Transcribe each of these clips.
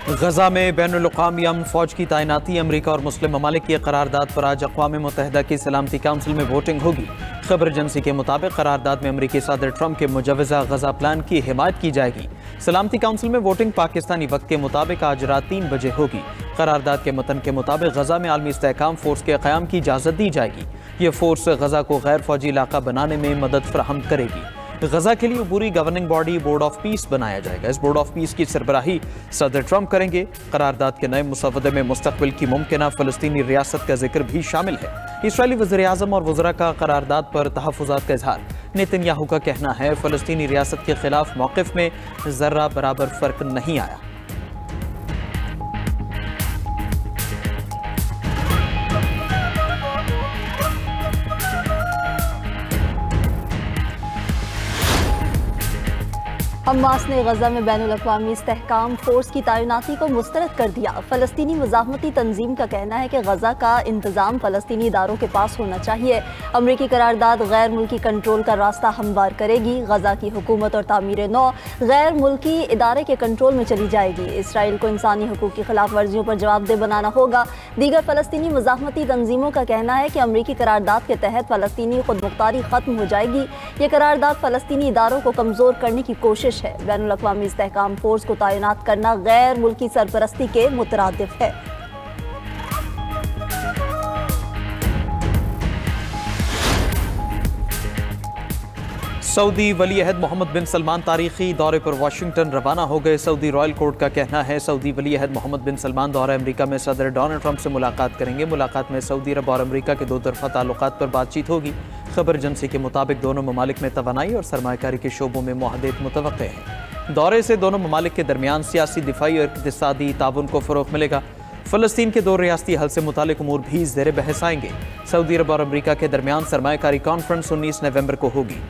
गजा में बैनुल-अक़वामी अमन फौज की तैनाती, अमरीका और मुस्लिम ममालिक की करारदाद पर आज अक़वाम मुत्तहिदा की सलामती काउंसिल में वोटिंग होगी। खबर एजेंसी के मुताबिक करारदाद में अमरीकी सदर ट्रंप के मुजव्वज़ा गजा प्लान की हिमायत की जाएगी। सलामती काउंसिल में वोटिंग पाकिस्तानी वक्त के मुताबिक आज रात 3 बजे होगी। करारदाद के मतन के मुताबिक गजा में आलमी इस्तेहकाम फोर्स के क़याम की इजाज़त दी जाएगी। ये फोर्स गजा को गैर फौजी इलाका बनाने में मदद फराहम करेगी। गजा के लिए अबूरी governing body board of peace बनाया जाएगा। इस बोर्ड ऑफ पीस की सरबराही सदर ट्रंप करेंगे। करारदाद के नए मुसवदे में मुस्तकबिल की मुमकिना फ़लस्तीनी रियासत का जिक्र भी शामिल है। इसराइली वज़ीर-ए-आज़म और वज़रा का करारदाद पर तहफ़्फ़ुज़ात का इज़हार। नेतन्याहू का कहना है फ़लस्तीनी रियासत के खिलाफ मौक़िफ़ में ज़र्रा बराबर फ़र्क नहीं आया। हमास ने गजा में बैनुल-अक़वामी इस्तेहकाम फोर्स की तैनाती को मुस्तरद कर दिया। फ़लस्तीनी मुज़ाहमती तंजीम का कहना है कि गजा का इंतज़ाम फ़लस्तीनी इदारों के पास होना चाहिए। अमरीकी करारदाद गैर मुल्की कंट्रोल का रास्ता हमवार करेगी। गजा की हुकूमत और तामीर नौ गैर मुल्की इदारे के कंट्रोल में चली जाएगी। इसराइल को इंसानी हकूक़ की खिलाफ वर्जियों पर जवाबदेह बनाना होगा। दीगर फ़लस्तीनी मुज़ाहमती तंजीमों का कहना है कि अमरीकी करारदाद के तहत फ़लस्तीनी खुदमुख्तारी ख़त्म हो जाएगी। ये करारदाद फ़लस्तीनी इदारों को कमज़ोर करने की कोशिश है। बैनुल-अक़वामी इस्तेहकाम फोर्स को तैनात करना गैर मुल्की सरपरस्ती के मुतरादिफ है। सऊदी वली अहद मोहम्मद बिन सलमान तारीखी दौरे पर वाशिंगटन रवाना हो गए। सऊदी रॉयल कोर्ट का कहना है सऊदी वली अहद मोहम्मद बिन सलमान दौरा अमरीका में सदर डोनाल्ड ट्रंप से मुलाकात करेंगे। मुलाकात में सऊदी अरब और अमरीका के दो तरफा ताल्लुकात पर बातचीत होगी। खबर एजेंसी के मुताबिक दोनों ममालिक में तवानाई और सरमायाकारी के शोबों में मुआहदेत मुतवक्के हैं। दौरे से दोनों ममालिक के दरमियान सियासी, दिफाई और इक़्तिसादी ताउन को फ़रोग़ मिलेगा। फ़लस्तीन के 2 रियासती हल से मुतालिक उमूर भी ज़ेर बहस आएंगे। सऊदी अरब और अमरीका के दरमियान सरमायाकारी कॉन्फ्रेंस 19 नवंबर को होगी।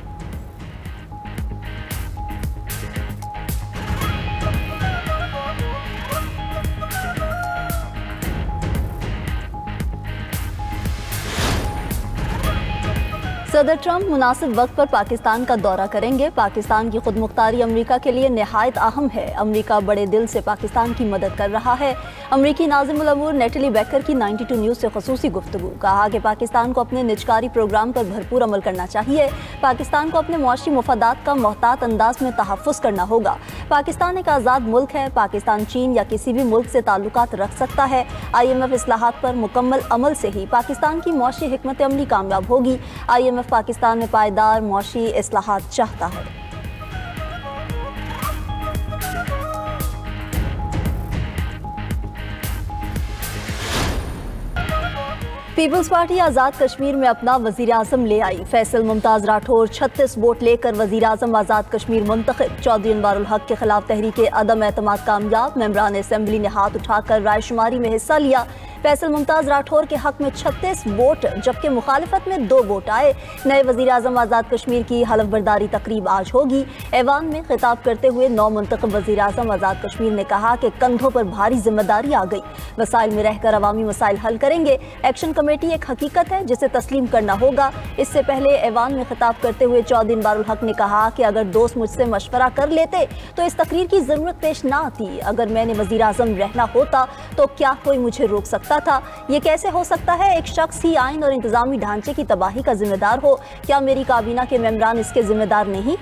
सदर ट्रंप मुनासिब वक्त पर पाकिस्तान का दौरा करेंगे। पाकिस्तान की खुदमुख्तारी अमरीका के लिए निहायत अहम है। अमरीका बड़े दिल से पाकिस्तान की मदद कर रहा है। अमरीकी नाज़िमुल अमूर नेटली बेकर की 92 न्यूज़ से ख़ुसूसी गुफ्तगू। कहा कि पाकिस्तान को अपने निजकारी प्रोग्राम पर भरपूर अमल करना चाहिए। पाकिस्तान को अपने मुआशी मुफादात का मोहतात अंदाज में तहफ़्फ़ुज़ करना होगा। पाकिस्तान एक आज़ाद मुल्क है। पाकिस्तान चीन या किसी भी मुल्क से ताल्लुकात रख सकता है। IMF इस्लाहात पर मुकम्मल अमल से ही पाकिस्तान की मुआशी हिकमत अमली कामयाब होगी। IMF पाकिस्तान में पायदार मुआशी इस्लाहात चाहता है। पीपल्स पार्टी आज़ाद कश्मीर में अपना वज़ीर आज़म ले आई। फैसल मुमताज़ राठौर 36 वोट लेकर वज़ीर आज़म आज़ाद कश्मीर मुंतखब। चौधरी अनवारुल हक के खिलाफ तहरीक अदम एतमाद कामयाब। मेंबरान असम्बली ने हाथ उठाकर रायशुमारी में हिस्सा लिया। फैसल मुमताज़ राठौर के हक में 36 वोट जबकि मुखालिफत में 2 वोट आए। नए वज़ीर आज़म आज़ाद कश्मीर की हलफ बर्दारी तकरीब आज होगी। ऐवान में खिताब करते हुए नौ मुंतखब वज़ीर आज़म आज़ाद कश्मीर ने कहा कि कंधों पर भारी जिम्मेदारी आ गई। वसाइल में रहकर अवामी मसाइल हल करेंगे। एक्शन कमेटी एक हकीकत है जिसे तस्लीम करना होगा। इससे पहले ऐवान में खिताब करते हुए चौधरी अनवारुल हक ने कहा कि अगर दोस्त मुझसे मशवरा कर लेते तो इस तकरीर की ज़रूरत पेश ना आती। अगर मैंने वज़ीर आज़म रहना होता तो क्या कोई मुझे रोक सकता था? ये कैसे हो सकता है एक शख्स ही आइन और इंतजामी ढांचे की तबाही का जिम्मेदार हो? क्या मेरी काबीना के मेंबरान इसके जिम्मेदार नहीं?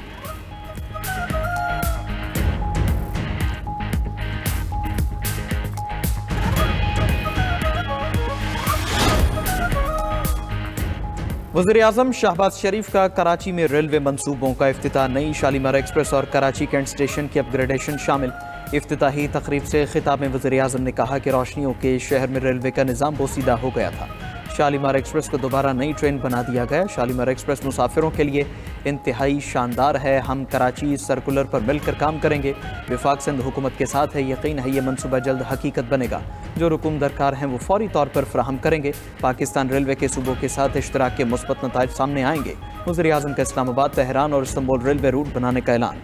वज़ीर-ए-आज़म शहबाज शरीफ का कराची में रेलवे मंसूबों का इफ्तिताह। नई शालीमार एक्सप्रेस और कराची कैंट स्टेशन की अपग्रेडेशन शामिल। इफ्तिताही तकरीब से खिताब में वज़ीर-ए-आज़म ने कहा कि रोशनियों के शहर में रेलवे का निज़ाम बोसीदा हो गया था। शालीमार एक्सप्रेस को दोबारा नई ट्रेन बना दिया गया। शालीमार एक्सप्रेस मुसाफिरों के लिए इंतहाई शानदार है। हम कराची सर्कुलर पर मिलकर काम करेंगे। वफाक सिंध हुकूमत के साथ है। यकीन है ये मनसूबा जल्द हकीकत बनेगा। जो रुकूम दरकार हैं वो फौरी तौर पर फराहम करेंगे। पाकिस्तान रेलवे के सूबों के साथ इश्तराक के मुस्बत नताइज सामने आएंगे। वज़ीर-ए-आज़म का इस्लामाबाद, तेहरान और इस्तांबुल रेलवे रूट बनाने का ऐलान।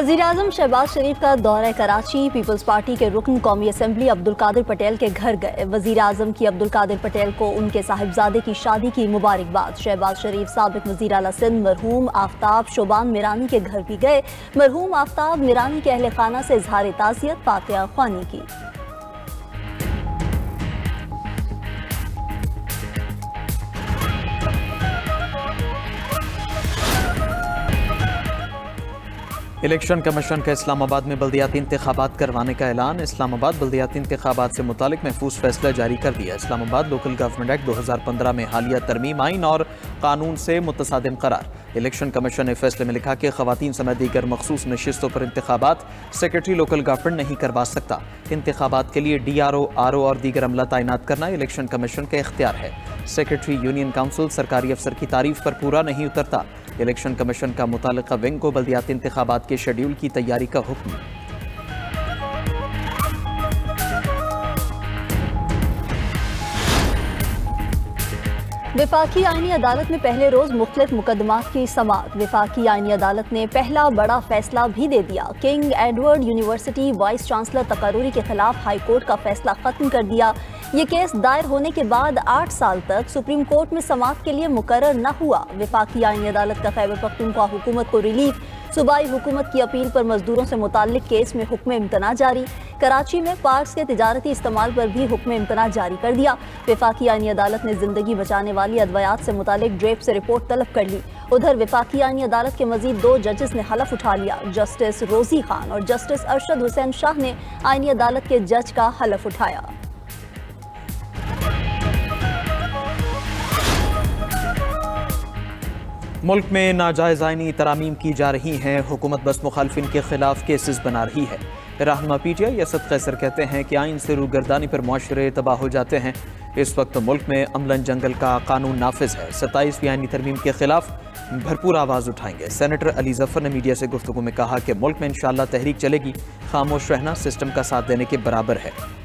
वज़ीर-ए-आज़म शहबाज शरीफ का दौरा कराची। पीपल्स पार्टी के रुकन कौमी असम्बली अब्दुल कादिर पटेल के घर गए। वज़ीर-ए-आज़म की अब्दुल कादिर पटेल को उनके साहिबजादे की शादी की मुबारकबाद। शहबाज शरीफ साबिक वज़ीर आला सिंध मरहूम आफ्ताब शोबान मीरानी के घर भी गए। मरहूम आफ्ताब मीरानी के अहले खाना से इजहार ताज़ियत फातिहा ख्वानी की। इलेक्शन कमीशन का इस्लामाबाद में बल्दियाती इंतखाबात करवाने का ऐलान। इस्लामाबाद बल्दियाती इंतखाबात से मुतालिक महफूज फैसला जारी कर दिया। इस्लामाबाद लोकल गवर्नमेंट एक्ट 2015 में हालिया तरमीम आइन और कानून से मुतसादिम करार। इलेक्शन कमीशन ने फैसले में लिखा कि खवातीन समेत दीगर मखसूस नशिस्तों पर इंतखाबात सेक्रेटरी लोकल गवर्नमेंट नहीं करवा सकता। इंतखाबात के लिए DRO, RO और दीगर अमला तैनात करना इलेक्शन कमीशन का इख्तियार है। सेक्रेटरी यूनियन काउंसिल सरकारी अफसर की तारीफ पर पूरा नहीं उतरता। इलेक्शन कमीशन का मुतालिका विंग को बल्दियाती इंतखाबात के शेड्यूल की तैयारी का हुक्म। विफाकी आईनी अदालत में पहले रोज मुख्तलिफ मुकदमात की समाअत। विफाकी आईनी अदालत ने पहला बड़ा फैसला भी दे दिया। King Edward University vice chancellor तकर्रुरी के खिलाफ हाई कोर्ट का फैसला खत्म कर दिया। ये केस दायर होने के बाद 8 साल तक सुप्रीम कोर्ट में समाअत के लिए मुकर्रर न हुआ। विफाकी आईनी अदालत का खैबर पख्तूनख्वा हुकूमत को रिलीफ। सूबाई हुकूमत की अपील पर मजदूरों से मुताल्लिक केस में हुक्म इम्तना जारी। कराची में पार्क्स के तिजारती इस्तेमाल पर भी हुक्म इम्तना जारी कर दिया। विफाकी आईनी अदालत ने जिंदगी बचाने वाली अद्वयात से मुताल्लिक ड्रेप से रिपोर्ट तलब कर ली। उधर विफाकी आईनी अदालत के मजीद 2 जजेस ने हलफ उठा लिया। जस्टिस रोजी खान और जस्टिस अरशद हुसैन शाह ने आईनी अदालत के जज का हलफ उठाया। मुल्क में नाजायज़ आईनी तरामीम की जा रही हैं। हुकूमत बस मुखालफिन के खिलाफ केसेस बना रही है। रहनुमा PTI यसद कैसर कहते हैं कि आइन से रूगर्दानी पर मुआशरे तबाह हो जाते हैं। इस वक्त मुल्क में अमलन जंगल का कानून नाफिज है। 27वीं आईनी तरमीम के खिलाफ भरपूर आवाज़ उठाएंगे। सेनेटर अली जफर ने मीडिया से गुफ्तगू में कहा कि मुल्क में इंशाअल्लाह तहरीक चलेगी। खामोश रहना सिस्टम का साथ देने के बराबर है।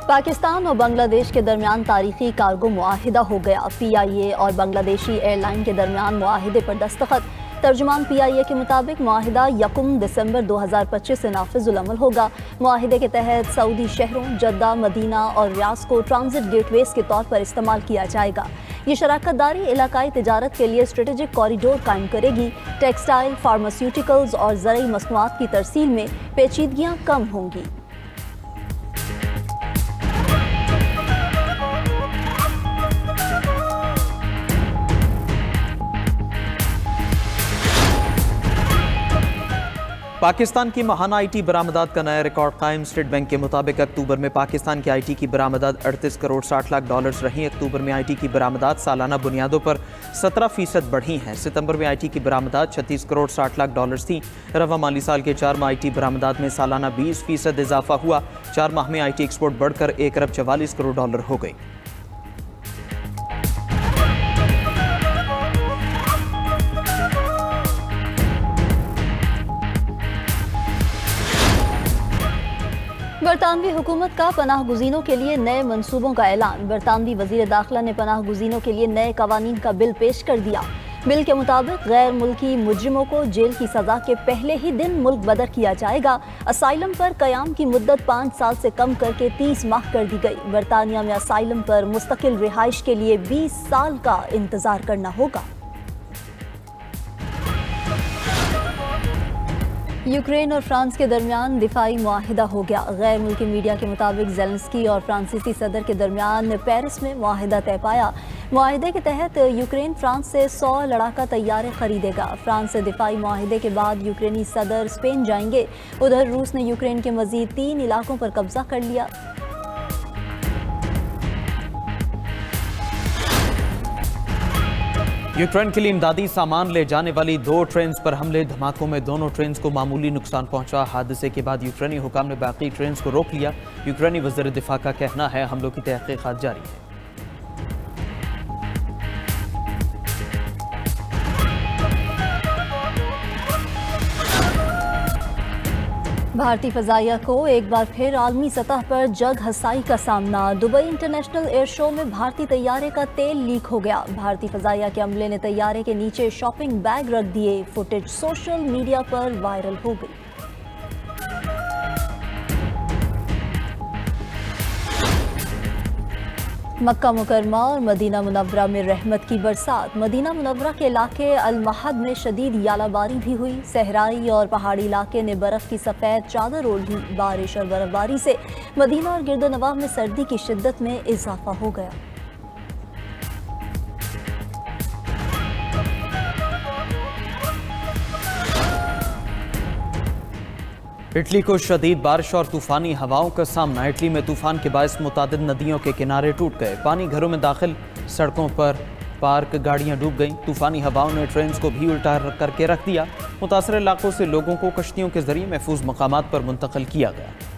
पाकिस्तान और बांग्लादेश के दरमियान तारीखी कार्गो मुआहिदा हो गया। PIA और बांग्लादेशी एयरलाइन के दरमियान मुआहिदे पर दस्तखत। तर्जुमान PIA के मुताबिक मुआहिदा 1 दिसंबर 2025 से नाफिजुल अमल होगा। मुआहिदे के तहत सऊदी शहरों जद्दा, मदीना और रियाज को ट्रांजिट गेटवेज के तौर पर इस्तेमाल किया जाएगा। ये शराकत दारी इलाकाई तिजारत के लिए स्ट्रेटेजिक कॉरिडोर कायम करेगी। टेक्सटाइल, फार्मास्यूटिकल्स और ज़रई मसनूआत की तरसील में पेचीदगियाँ कम होंगी। पाकिस्तान की महाना IT बरामदात का नया रिकॉर्ड कायम। स्टेट बैंक के मुताबिक अक्टूबर में पाकिस्तान की IT की बरामदात 38 करोड़ 60 लाख डॉलर्स रही। अक्टूबर में IT की बरामदात सालाना बुनियादों पर 17% बढ़ी हैं। सितंबर में IT की बरामदात 36 करोड़ 60 लाख डॉलर्स थी। रवा माली साल के 4 माह IT बरामदात में सालाना 20% इजाफा हुआ। 4 माह में IT एक्सपोर्ट बढ़कर 1 अरब 44 करोड़ डॉलर हो गई। बरतानवी हुकूमत का पनाह गुज़ीनों के लिए नए मंसूबों का ऐलान। बरतानवी वज़ीर दाखिला ने पनाह गुज़ीनों के लिए नए कवानीन का बिल पेश कर दिया। बिल के मुताबिक गैर मुल्की मुजरिमों को जेल की सजा के पहले ही दिन मुल्क बदर किया जाएगा। असाइलम पर क़याम की मुद्दत 5 साल से कम करके 30 माह कर दी गई। बरतानिया में असाइलम पर मुस्तकिल रिहाइश के लिए 20 साल का इंतजार करना होगा। यूक्रेन और फ्रांस के दरमियान दिफाई मुआहिदा हो गया। गैर मुल्की मीडिया के मुताबिक ज़ेलेंस्की और फ्रांसीसी सदर के दरमियान पेरिस में मुआहिदा तय पाया। मुआहिदे के तहत यूक्रेन फ्रांस से 100 लड़ाका तैयारे खरीदेगा। फ्रांस से दिफाई मुआहिदे के बाद यूक्रेनी सदर स्पेन जाएंगे। उधर रूस ने यूक्रेन के मजीद 3 इलाकों पर कब्जा कर लिया। यूक्रेन के लिए इमदादी सामान ले जाने वाली 2 ट्रेन पर हमले धमाकों में दोनों ट्रेन को मामूली नुकसान पहुंचा। हादसे के बाद यूक्रेनी हुकाम ने बाकी ट्रेन को रोक लिया। यूक्रेनी वज़ीर दिफा का कहना है हमलों की तहकीकात जारी है। भारतीय फ़ज़ाइया को एक बार फिर आलमी सतह पर जग हसाई का सामना। दुबई इंटरनेशनल एयर शो में भारतीय तैयारे का तेल लीक हो गया। भारतीय फ़ज़ाइया के अमले ने तैयारे के नीचे शॉपिंग बैग रख दिए। फुटेज सोशल मीडिया पर वायरल हो गई। मक्का मुकरमा और मदीना मुनव्वरा में रहमत की बरसात। मदीना मुनव्वरा के इलाके अल महद में शदीद यालाबारी भी हुई। सहराई और पहाड़ी इलाके ने बर्फ़ की सफ़ेद चादर ओढ़ ली। बारिश और बर्फबारी से मदीना और गिरदोनवाह में सर्दी की शिद्दत में इजाफा हो गया। इटली को शदीद बारिश और तूफानी हवाओं का सामना। इटली में तूफान के बायस मुतादिद नदियों के किनारे टूट गए। पानी घरों में दाखिल, सड़कों पर पार्क गाड़ियां डूब गईं। तूफानी हवाओं ने ट्रेन को भी उल्टा करके रख दिया। मुतासर इलाकों से लोगों को कश्तियों के जरिए महफूज मकामात पर मुंतकिल किया गया।